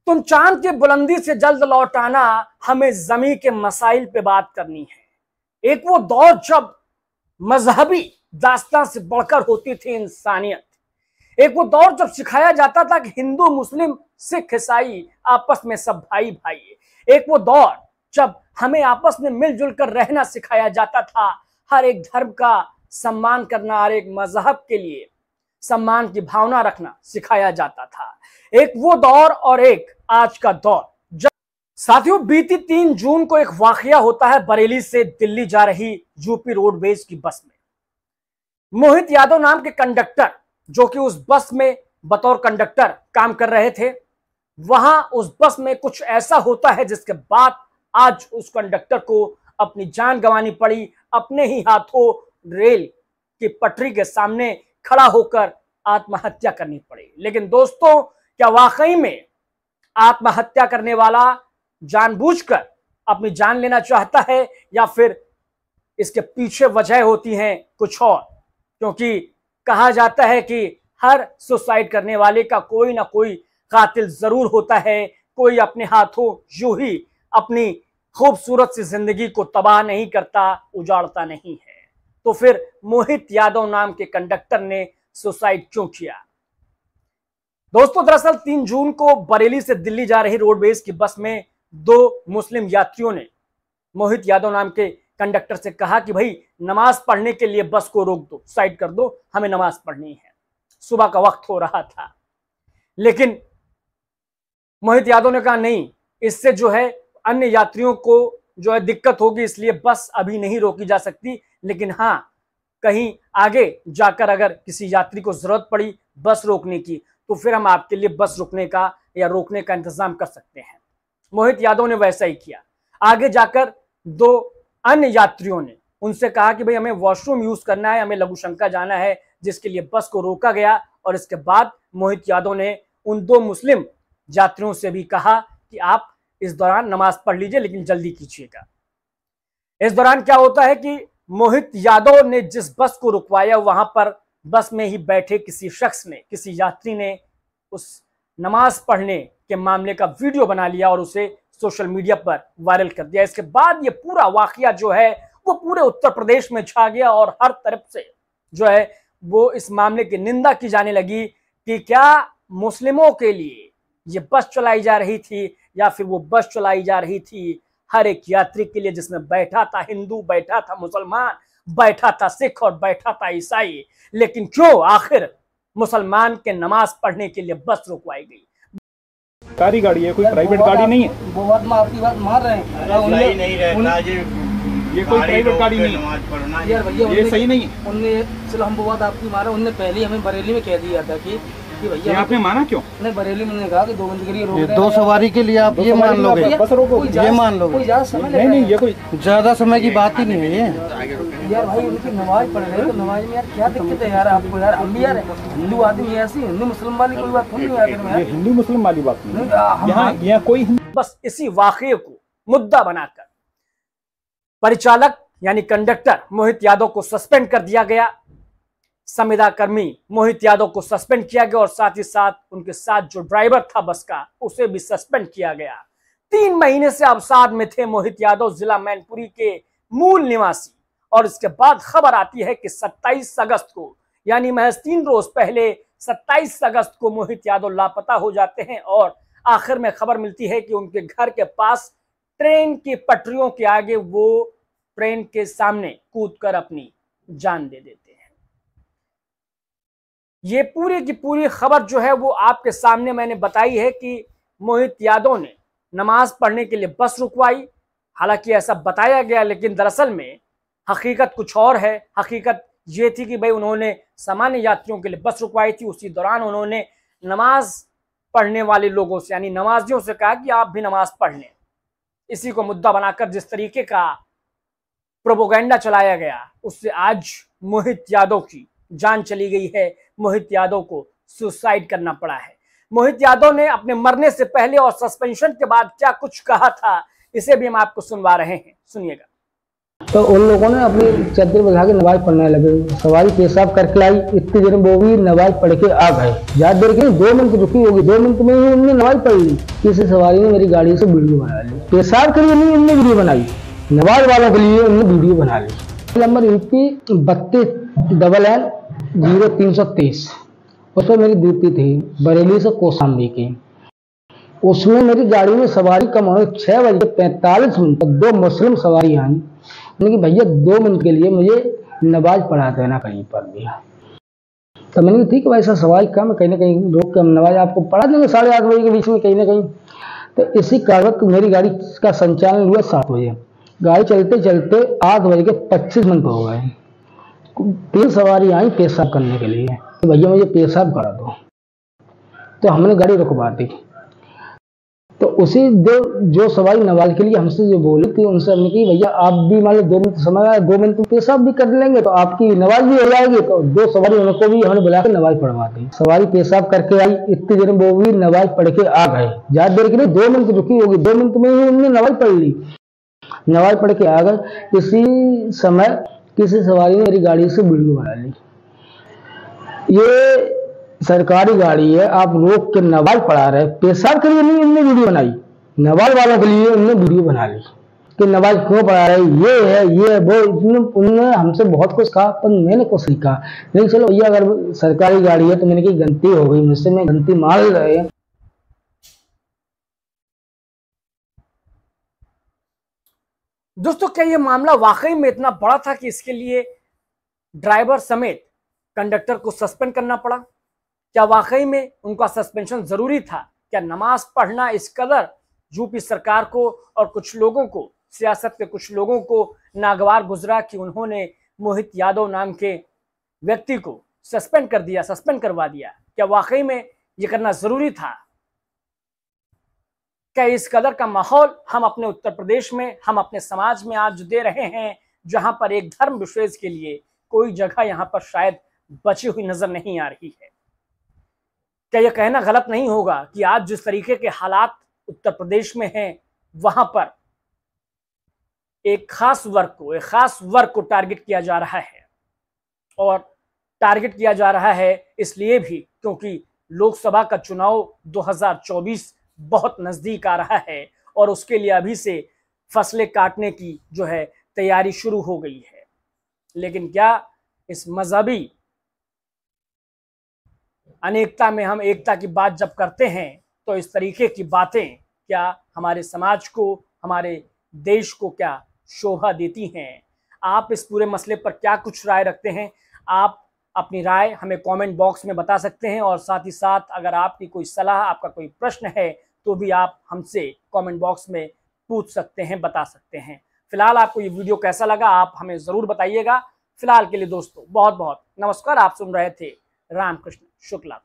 तुम चांद की बुलंदी से जल्द लौट आना, हमें जमीन के मसाइल पे बात करनी है। एक वो दौर जब मजहबी दास्तान से बढ़कर होती थी इंसानियत। एक वो दौर जब सिखाया जाता था कि हिंदू मुस्लिम सिख ईसाई आपस में सब भाई भाई। एक वो दौर जब हमें आपस में मिलजुल कर रहना सिखाया जाता था, हर एक धर्म का सम्मान करना, हर एक मजहब के लिए सम्मान की भावना रखना सिखाया जाता था। एक वो दौर और एक आज का दौर। जब साथियों, बीती 3 जून को एक वाकया होता है बरेली से दिल्ली जा रही यूपी रोडवेज की बस में। मोहित यादव नाम के कंडक्टर जो कि उस बस में बतौर कंडक्टर काम कर रहे थे, वहां उस बस में कुछ ऐसा होता है जिसके बाद आज उस कंडक्टर को अपनी जान गंवानी पड़ी। अपने ही हाथों रेल की पटरी के सामने खड़ा होकर आत्महत्या करनी पड़ी। लेकिन दोस्तों, क्या वाकई में आत्महत्या करने वाला जानबूझकर अपनी जान लेना चाहता है या फिर इसके पीछे वजह होती हैं कुछ और? क्योंकि कहा जाता है कि हर सुसाइड करने वाले का कोई ना कोई कातिल जरूर होता है। कोई अपने हाथों यूं ही अपनी खूबसूरत सी जिंदगी को तबाह नहीं करता, उजाड़ता नहीं है। तो फिर मोहित यादव नाम के कंडक्टर ने सुसाइड क्यों किया? दोस्तों, दरअसल 3 जून को बरेली से दिल्ली जा रही रोडवेज की बस में 2 मुस्लिम यात्रियों ने मोहित यादव नाम के कंडक्टर से कहा कि भाई नमाज पढ़ने के लिए बस को रोक दो, साइड कर दो, हमें नमाज पढ़नी है। सुबह का वक्त हो रहा था, लेकिन मोहित यादव ने कहा नहीं, इससे जो है अन्य यात्रियों को जो है दिक्कत होगी, इसलिए बस अभी नहीं रोकी जा सकती। लेकिन हाँ, कहीं आगे जाकर अगर किसी यात्री को जरूरत पड़ी बस रोकने की, तो फिर हम आपके लिए बस रुकने का या रोकने का इंतजाम कर सकते हैं। मोहित यादव ने वैसा ही किया। आगे जाकर 2 अन्य यात्रियों ने उनसे कहा कि भाई हमें वॉशरूम यूज करना है, हमें लघुशंका जाना है, जिसके लिए बस को रोका गया। और इसके बाद मोहित यादव ने उन 2 मुस्लिम यात्रियों से भी कहा कि आप इस दौरान नमाज पढ़ लीजिए, लेकिन जल्दी कीजिएगा। इस दौरान क्या होता है कि मोहित यादव ने जिस बस को रुकवाया, वहां पर बस में ही बैठे किसी शख्स ने, किसी यात्री ने उस नमाज पढ़ने के मामले का वीडियो बना लिया और उसे सोशल मीडिया पर वायरल कर दिया। इसके बाद ये पूरा वाकया जो है वो पूरे उत्तर प्रदेश में छा गया और हर तरफ से जो है वो इस मामले की निंदा की जाने लगी कि क्या मुस्लिमों के लिए ये बस चलाई जा रही थी या फिर वो बस चलाई जा रही थी हर एक यात्री के लिए, जिसमें बैठा था हिंदू, बैठा था मुसलमान, बैठा था सिख और बैठा था ईसाई। लेकिन क्यों आखिर मुसलमान के नमाज पढ़ने के लिए बस रुकवाई गई? सरकारी गाड़ी है, कोई प्राइवेट गाड़ी नहीं है। वो बात में आपकी बात मार रहे हैं। ये कोई प्राइवेट गाड़ी नहीं है यार भैया, ये सही नहीं है। उनने चलो हम वो बात आपकी मारा, उनने पहले हमें बरेली में कह दिया था कि भैया आपने माना क्यों? नहीं, बरेली में कहा कि 2 बंद के लिए रोक 2 सवारी के लिए आप ये मान लोगे, बस रोको, ये मान लोगे? कोई ज्यादा समय नहीं, ये कोई ज्यादा समय की बात ही नहीं है ये। यार भाई, उनकी नमाज पढ़ रहे हैं तो नमाज में यार क्या दिक्कत है यार आपको? यार हम भी यार हिंदू आदमी, ऐसी हिंदू मुस्लिम वाली कोई बात थोड़ी नहीं है। ये हिंदू मुस्लिम वाली बात नहीं है। यहाँ कोई बस इसी वाकये को मुद्दा बनाकर परिचालक यानी कंडक्टर मोहित यादव को सस्पेंड कर दिया गया, संविदा कर्मी मोहित यादव को सस्पेंड किया गया और साथ ही साथ उनके साथ जो ड्राइवर था बस का, उसे भी सस्पेंड किया गया। 3 महीने से अवसाद में थे मोहित यादव, जिला मैनपुरी के मूल निवासी। और इसके बाद खबर आती है कि 27 अगस्त को, यानी महज 3 रोज पहले 27 अगस्त को मोहित यादव लापता हो जाते हैं और आखिर में खबर मिलती है कि उनके घर के पास ट्रेन की पटरियों के आगे वो ट्रेन के सामने कूदकर अपनी जान दे देते हैं। ये पूरी की पूरी खबर जो है वो आपके सामने मैंने बताई है कि मोहित यादव ने नमाज पढ़ने के लिए बस रुकवाई। हालांकि ऐसा बताया गया, लेकिन दरअसल में हकीकत कुछ और है। हकीकत ये थी कि भाई उन्होंने सामान्य यात्रियों के लिए बस रुकवाई थी। उसी दौरान उन्होंने नमाज पढ़ने वाले लोगों से यानी नमाजियों से कहा कि आप भी नमाज पढ़ लें। इसी को मुद्दा बनाकर जिस तरीके का प्रोपोगेंडा चलाया गया, उससे आज मोहित यादव की जान चली गई है। मोहित यादव को सुसाइड करना पड़ा है। मोहित यादव ने अपने मरने से पहले और सस्पेंशन के बाद क्या कुछ कहा था, इसे भी हम आपको सुनवा रहे हैं, सुनिएगा। तो उन लोगों ने अपनी चादर बिछा के नमाज पढ़ने लगे। सवारी पेशाब करके आई, इतनी देर में वो भी नमाज पढ़ के आ गए। ज्यादा देर की 2 मिनट रुकी होगी, 2 मिनट में ही उन्होंने नमाज पढ़ ली। किसी सवारी ने मेरी गाड़ी से वीडियो बना ली। पेशाब के लिए नहीं उन्होंने वीडियो बनाई, नमाज वालों के लिए उन्होंने वीडियो बना ली। नंबर इनकी 32NN0323, उसमें मेरी ड्यूटी थी बरेली से कौशाम्बी की। उसमें मेरी गाड़ी में सवारी कम हो 6:45 तक 2 मुस्लिम सवारी आई। मैंने कि भैया 2 मिनट के लिए मुझे नमाज पढ़ा देना कहीं पर भी। तो मैंने कहा ठीक है भाई साहब, सवारी कम कहीं ना कहीं रोक के हम नमाज आपको पढ़ा देंगे 8:30 बजे के बीच में कहीं ना कहीं। तो इसी कारण मेरी गाड़ी का संचालन हुआ 7 बजे। गाड़ी चलते चलते 8:25 हो गए। 3 सवारी आई पेशाब करने के लिए कि भैया मुझे पेशाब करा दो। तो हमने गाड़ी रुकवा दी। तो उसी जो सवारी नमाज के लिए हमसे जो बोली थी, उनसे हमने कही भैया आप भी मान लो 2 मिनट समय आया, 2 मिनट में पेशाब भी कर लेंगे तो आपकी नमाज भी हो जाएगी। तो 2 सवारी उनको भी हमने बुला के नमाज पढ़वा दी। सवारी पेशाब करके आई, इतनी देर में वो भी नमाज पढ़ के आ गए। ज्यादा देर की नहीं, 2 मिनट रुकी होगी, 2 मिनट में ही उन्होंने नमाज पढ़ ली। नमाज पढ़ के आ गए। इसी समय किसी सवारी ने मेरी गाड़ी से वीडियो बना ली। ये सरकारी गाड़ी है, आप रोक के नमाज पढ़ा रहे, पेशाब के लिए नहीं उन्होंने वीडियो बनाई, नमाज वालों के लिए उन्होंने वीडियो बना ली कि नमाज क्यों पढ़ा रहे, ये है वो। उन्होंने हमसे बहुत कुछ कहा, पर मैंने कुछ नहीं कहा। लेकिन चलो भैया अगर सरकारी गाड़ी है तो मैंने कही गलती हो गई मुझसे, मैं गलती मान रहे हैं। दोस्तों, क्या ये मामला वाकई में इतना बड़ा था कि इसके लिए ड्राइवर समेत कंडक्टर को सस्पेंड करना पड़ा? क्या वाकई में उनका सस्पेंशन जरूरी था? क्या नमाज पढ़ना इस कदर यूपी सरकार को और कुछ लोगों को, सियासत के कुछ लोगों को नागवार गुजरा कि उन्होंने मोहित यादव नाम के व्यक्ति को सस्पेंड कर दिया, सस्पेंड करवा दिया? क्या वाकई में ये करना जरूरी था? क्या इस कदर का माहौल हम अपने उत्तर प्रदेश में, हम अपने समाज में आज दे रहे हैं, जहां पर एक धर्म विशेष के लिए कोई जगह यहां पर शायद बची हुई नजर नहीं आ रही है? क्या यह कहना गलत नहीं होगा कि आज जिस तरीके के हालात उत्तर प्रदेश में हैं, वहां पर एक खास वर्ग को टारगेट किया जा रहा है। और टारगेट किया जा रहा है इसलिए भी क्योंकि लोकसभा का चुनाव 2024 बहुत नजदीक आ रहा है और उसके लिए अभी से फसलें काटने की जो है तैयारी शुरू हो गई है। लेकिन क्या इस मजहबी अनेकता में हम एकता की बात जब करते हैं तो इस तरीके की बातें क्या हमारे समाज को, हमारे देश को क्या शोभा देती हैं? आप इस पूरे मसले पर क्या कुछ राय रखते हैं? आप अपनी राय हमें कमेंट बॉक्स में बता सकते हैं और साथ ही साथ अगर आपकी कोई सलाह, आपका कोई प्रश्न है तो भी आप हमसे कमेंट बॉक्स में पूछ सकते हैं, बता सकते हैं। फिलहाल आपको ये वीडियो कैसा लगा आप हमें ज़रूर बताइएगा। फिलहाल के लिए दोस्तों बहुत बहुत नमस्कार। आप सुन रहे थे रामकृष्ण शुक्ला।